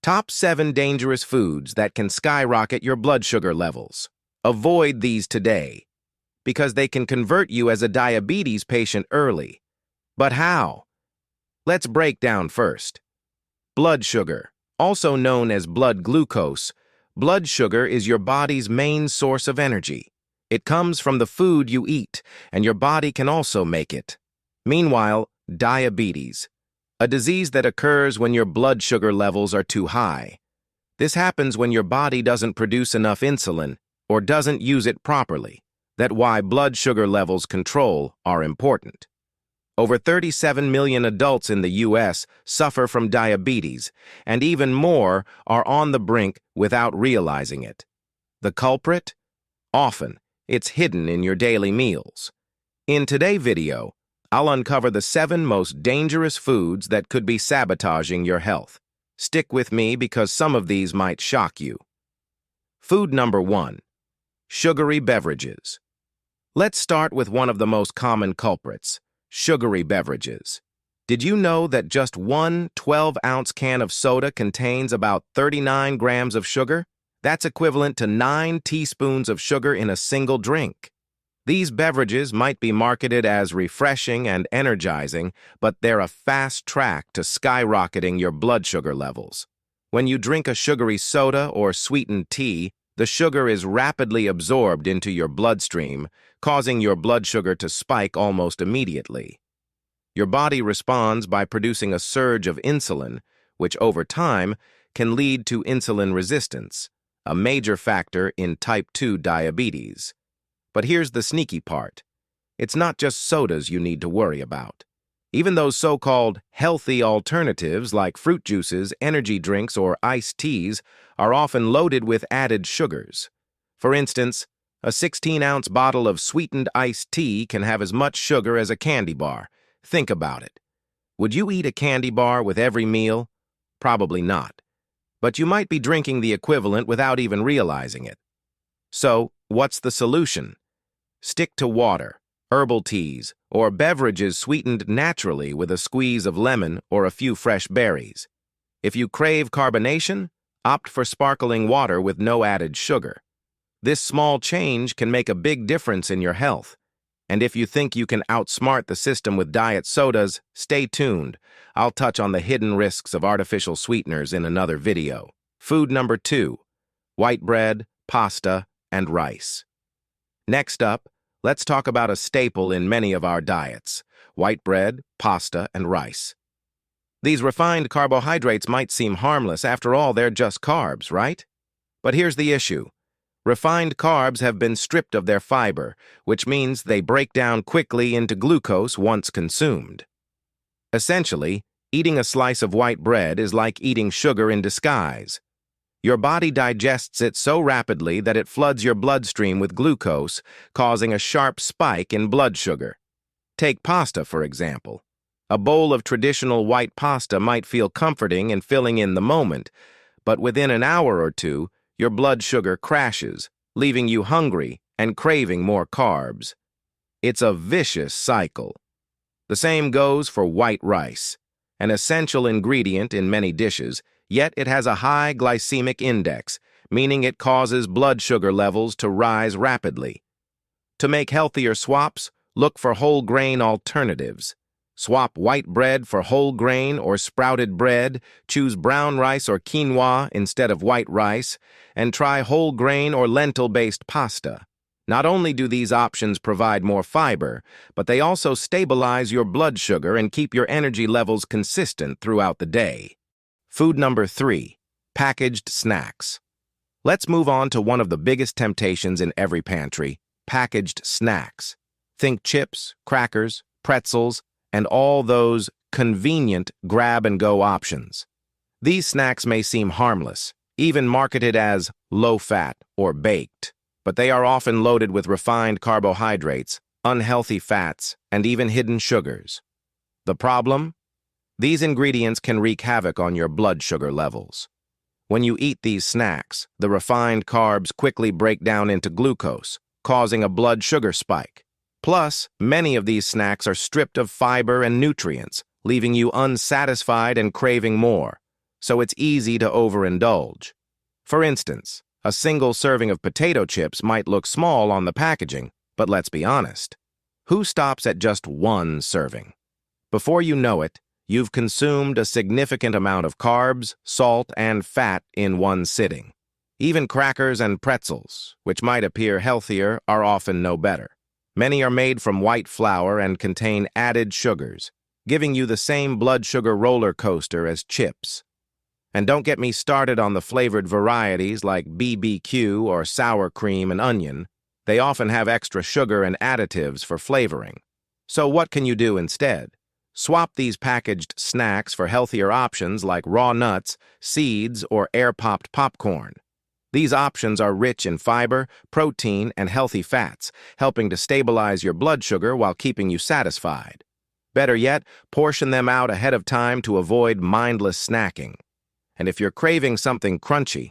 Top 7 dangerous foods that can skyrocket your blood sugar levels. Avoid these today, because they can convert you as a diabetes patient early. But how? Let's break down first. Blood sugar, also known as blood glucose. Blood sugar is your body's main source of energy. It comes from the food you eat, and your body can also make it. Meanwhile, diabetes, a disease that occurs when your blood sugar levels are too high. This happens when your body doesn't produce enough insulin or doesn't use it properly. That's why blood sugar levels control are important. Over 37 million adults in the U.S. suffer from diabetes, and even more are on the brink without realizing it. The culprit? Often, it's hidden in your daily meals. In today's video, I'll uncover the 7 most dangerous foods that could be sabotaging your health. Stick with me because some of these might shock you. Food number 1. Sugary beverages. Let's start with one of the most common culprits, sugary beverages. Did you know that just one 12-ounce can of soda contains about 39 grams of sugar? That's equivalent to 9 teaspoons of sugar in a single drink. These beverages might be marketed as refreshing and energizing, but they're a fast track to skyrocketing your blood sugar levels. When you drink a sugary soda or sweetened tea, the sugar is rapidly absorbed into your bloodstream, causing your blood sugar to spike almost immediately. Your body responds by producing a surge of insulin, which over time can lead to insulin resistance, a major factor in type 2 diabetes. But here's the sneaky part. It's not just sodas you need to worry about. Even those so-called healthy alternatives like fruit juices, energy drinks, or iced teas are often loaded with added sugars. For instance, a 16-ounce bottle of sweetened iced tea can have as much sugar as a candy bar. Think about it. Would you eat a candy bar with every meal? Probably not. But you might be drinking the equivalent without even realizing it. So, what's the solution? Stick to water, herbal teas, or beverages sweetened naturally with a squeeze of lemon or a few fresh berries. If you crave carbonation, opt for sparkling water with no added sugar. This small change can make a big difference in your health. And if you think you can outsmart the system with diet sodas, stay tuned. I'll touch on the hidden risks of artificial sweeteners in another video. Food number 2. White bread, pasta, and rice. Next up, let's talk about a staple in many of our diets: white bread, pasta, and rice. These refined carbohydrates might seem harmless. After all, they're just carbs, right? But here's the issue. Refined carbs have been stripped of their fiber, which means they break down quickly into glucose once consumed. Essentially, eating a slice of white bread is like eating sugar in disguise. Your body digests it so rapidly that it floods your bloodstream with glucose, causing a sharp spike in blood sugar. Take pasta, for example. A bowl of traditional white pasta might feel comforting and filling in the moment, but within an hour or two, your blood sugar crashes, leaving you hungry and craving more carbs. It's a vicious cycle. The same goes for white rice, an essential ingredient in many dishes, yet it has a high glycemic index, meaning it causes blood sugar levels to rise rapidly. To make healthier swaps, look for whole grain alternatives. Swap white bread for whole grain or sprouted bread, choose brown rice or quinoa instead of white rice, and try whole grain or lentil-based pasta. Not only do these options provide more fiber, but they also stabilize your blood sugar and keep your energy levels consistent throughout the day. Food number 3. Packaged snacks. Let's move on to one of the biggest temptations in every pantry: packaged snacks. Think chips, crackers, pretzels, and all those convenient grab-and-go options. These snacks may seem harmless, even marketed as low-fat or baked, but they are often loaded with refined carbohydrates, unhealthy fats, and even hidden sugars. The problem? These ingredients can wreak havoc on your blood sugar levels. When you eat these snacks, the refined carbs quickly break down into glucose, causing a blood sugar spike. Plus, many of these snacks are stripped of fiber and nutrients, leaving you unsatisfied and craving more. so it's easy to overindulge. For instance, a single serving of potato chips might look small on the packaging, but let's be honest. Who stops at just one serving? Before you know it, you've consumed a significant amount of carbs, salt, and fat in one sitting. Even crackers and pretzels, which might appear healthier, are often no better. Many are made from white flour and contain added sugars, giving you the same blood sugar roller coaster as chips. And don't get me started on the flavored varieties like BBQ or sour cream and onion. They often have extra sugar and additives for flavoring. So what can you do instead? Swap these packaged snacks for healthier options like raw nuts, seeds, or air-popped popcorn. These options are rich in fiber, protein, and healthy fats, helping to stabilize your blood sugar while keeping you satisfied. Better yet, portion them out ahead of time to avoid mindless snacking. And if you're craving something crunchy,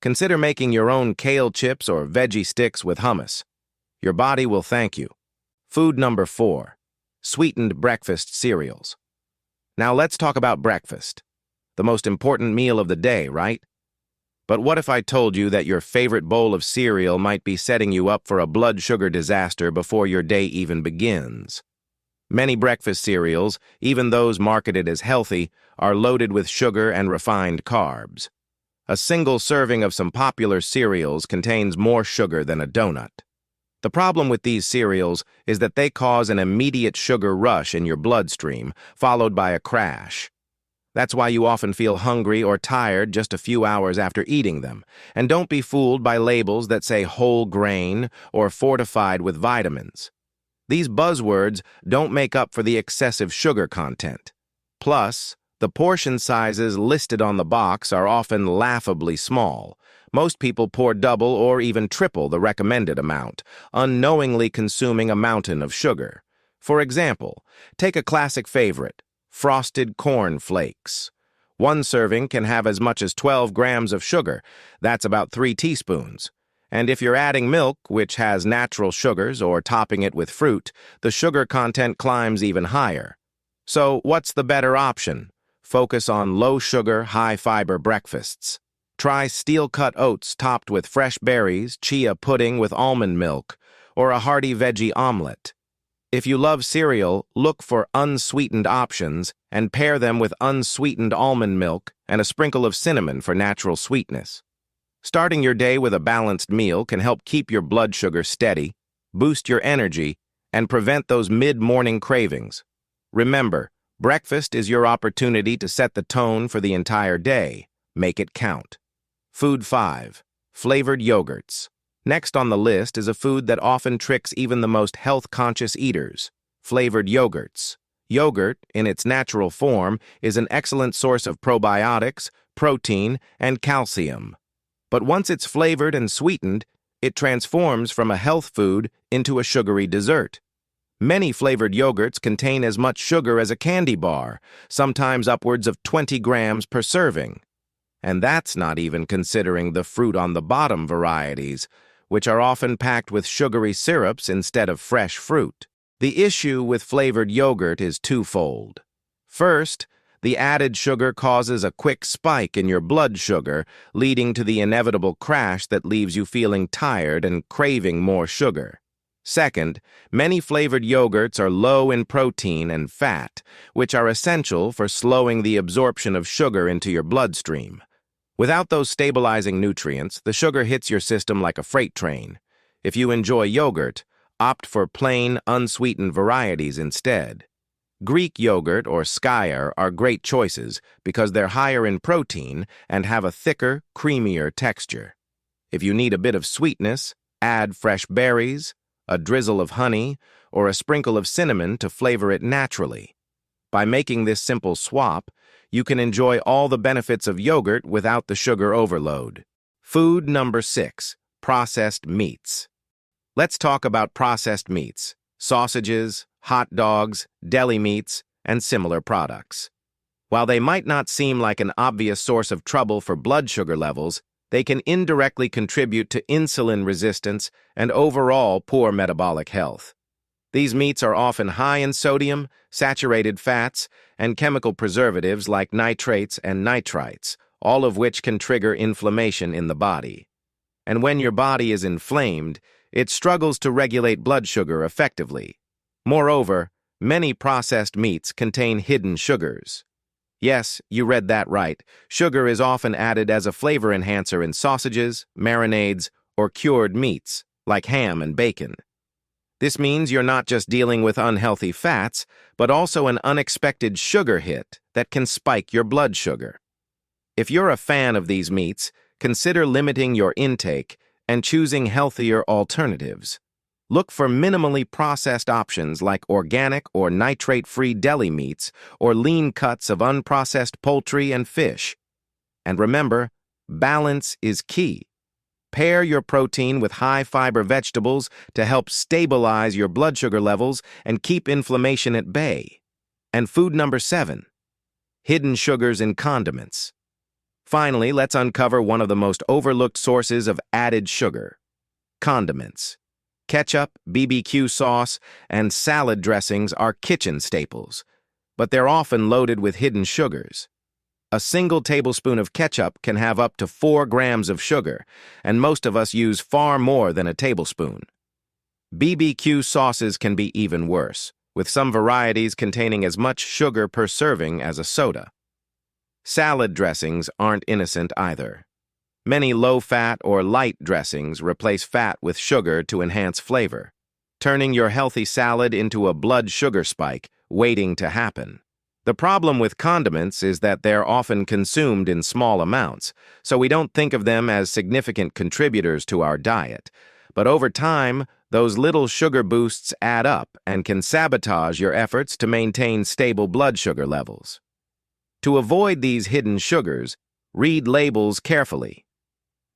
consider making your own kale chips or veggie sticks with hummus. Your body will thank you. Food number 4, sweetened breakfast cereals. Now let's talk about breakfast. The most important meal of the day, right? But what if I told you that your favorite bowl of cereal might be setting you up for a blood sugar disaster before your day even begins? Many breakfast cereals, even those marketed as healthy, are loaded with sugar and refined carbs. A single serving of some popular cereals contains more sugar than a donut. The problem with these cereals is that they cause an immediate sugar rush in your bloodstream, followed by a crash. That's why you often feel hungry or tired just a few hours after eating them. And don't be fooled by labels that say whole grain or fortified with vitamins. These buzzwords don't make up for the excessive sugar content. Plus, the portion sizes listed on the box are often laughably small. Most people pour double or even triple the recommended amount, unknowingly consuming a mountain of sugar. For example, take a classic favorite, frosted corn flakes. One serving can have as much as 12 grams of sugar. That's about 3 teaspoons. And if you're adding milk, which has natural sugars, or topping it with fruit, the sugar content climbs even higher. So what's the better option? Focus on low-sugar, high-fiber breakfasts. Try steel-cut oats topped with fresh berries, chia pudding with almond milk, or a hearty veggie omelet. If you love cereal, look for unsweetened options and pair them with unsweetened almond milk and a sprinkle of cinnamon for natural sweetness. Starting your day with a balanced meal can help keep your blood sugar steady, boost your energy, and prevent those mid-morning cravings. Remember, breakfast is your opportunity to set the tone for the entire day. Make it count. Food 5, flavored yogurts. Next on the list is a food that often tricks even the most health-conscious eaters, flavored yogurts. Yogurt, in its natural form, is an excellent source of probiotics, protein, and calcium. But once it's flavored and sweetened, it transforms from a health food into a sugary dessert. Many flavored yogurts contain as much sugar as a candy bar, sometimes upwards of 20 grams per serving. And that's not even considering the fruit-on-the-bottom varieties, which are often packed with sugary syrups instead of fresh fruit. The issue with flavored yogurt is twofold. First, the added sugar causes a quick spike in your blood sugar, leading to the inevitable crash that leaves you feeling tired and craving more sugar. Second, many flavored yogurts are low in protein and fat, which are essential for slowing the absorption of sugar into your bloodstream. Without those stabilizing nutrients, the sugar hits your system like a freight train. If you enjoy yogurt, opt for plain, unsweetened varieties instead. Greek yogurt or skyr are great choices because they're higher in protein and have a thicker, creamier texture. If you need a bit of sweetness, add fresh berries, a drizzle of honey, or a sprinkle of cinnamon to flavor it naturally. By making this simple swap, you can enjoy all the benefits of yogurt without the sugar overload. Food number 6, processed meats. Let's talk about processed meats, sausages, hot dogs, deli meats, and similar products. While they might not seem like an obvious source of trouble for blood sugar levels, they can indirectly contribute to insulin resistance and overall poor metabolic health. These meats are often high in sodium, saturated fats, and chemical preservatives like nitrates and nitrites, all of which can trigger inflammation in the body. And when your body is inflamed, it struggles to regulate blood sugar effectively. Moreover, many processed meats contain hidden sugars. Yes, you read that right. Sugar is often added as a flavor enhancer in sausages, marinades, or cured meats, like ham and bacon. This means you're not just dealing with unhealthy fats, but also an unexpected sugar hit that can spike your blood sugar. If you're a fan of these meats, consider limiting your intake and choosing healthier alternatives. Look for minimally processed options like organic or nitrate-free deli meats or lean cuts of unprocessed poultry and fish. And remember, balance is key. Pair your protein with high-fiber vegetables to help stabilize your blood sugar levels and keep inflammation at bay. And food number 7, hidden sugars in condiments. Finally, let's uncover one of the most overlooked sources of added sugar: condiments. Ketchup, BBQ sauce, and salad dressings are kitchen staples, but they're often loaded with hidden sugars. A single tablespoon of ketchup can have up to 4 grams of sugar, and most of us use far more than a tablespoon. BBQ sauces can be even worse, with some varieties containing as much sugar per serving as a soda. Salad dressings aren't innocent either. Many low-fat or light dressings replace fat with sugar to enhance flavor, turning your healthy salad into a blood sugar spike waiting to happen. The problem with condiments is that they're often consumed in small amounts, so we don't think of them as significant contributors to our diet. But over time, those little sugar boosts add up and can sabotage your efforts to maintain stable blood sugar levels. To avoid these hidden sugars, read labels carefully.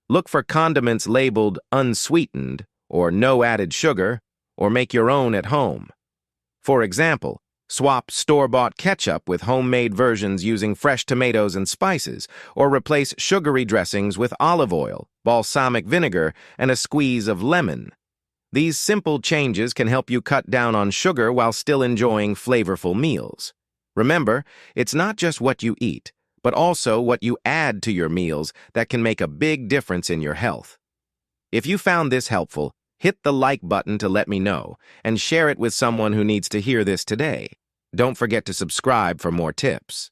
Look for condiments labeled unsweetened or no added sugar, or make your own at home. For example, swap store-bought ketchup with homemade versions using fresh tomatoes and spices, or replace sugary dressings with olive oil, balsamic vinegar, and a squeeze of lemon. These simple changes can help you cut down on sugar while still enjoying flavorful meals. Remember, it's not just what you eat, but also what you add to your meals that can make a big difference in your health. If you found this helpful, hit the like button to let me know, and share it with someone who needs to hear this today. Don't forget to subscribe for more tips.